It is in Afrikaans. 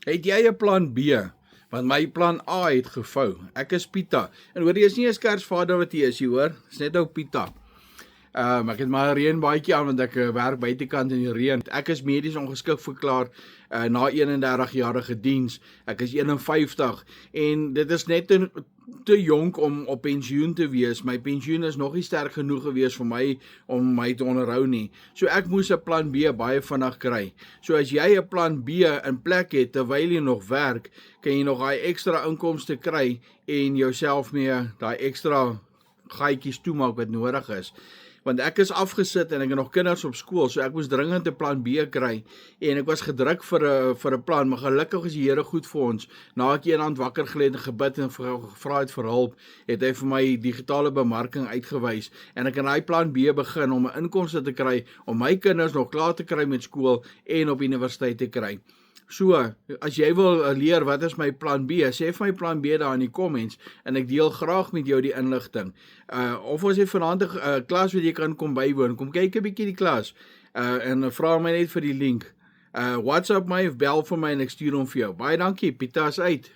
Het jy 'n plan B? Want my plan A het gevou. Ek is Pieter. En hoor jy is nie 'n Kersvader wat jy is, jy hoor. Dis net ou Pieter. Ek het maar 'n reënbaadjie aan want ek werk buitekant in die reën. Ek is medies ongeskik verklaar na 31 jarige diens. Ek is 51 en dit is net te jonk om op pensioen te wees. My pensioen is nog nie sterk genoeg gewees vir my om my te onderhou nie. So ek moes 'n plan B baie vinnig kry. So as jy 'n plan B in plek het terwyl jy nog werk, kan jy nog daai ekstra inkomste kry en jouself mee daai ekstra gaatjies toemaak wat nodig is. Want ek is afgesit en ek het nog kinders op skool, so ek moes dringend 'n plan B kry en ek was gedruk vir 'n plan, maar gelukkig is die Here goed vir ons. Na ek eendag wakker gelê het en gebid en gevra het vir hulp, het hy vir my digitale bemarking uitgewys en ek kan daai plan B begin om 'n inkomste te kry om my kinders nog klaar te kry met skool en op universiteit te kry. So, as jy wil leer wat is my plan B, sê vir my plan B daar in die comments en ek deel graag met jou die inligting. Of ons het vanaand 'n klas wat jy kan kom bywoon, kom kyk 'n bietjie die klas en vra my net vir die link. WhatsApp my of bel vir my en ek stuur hom vir jou. Baie dankie, Pieter is uit.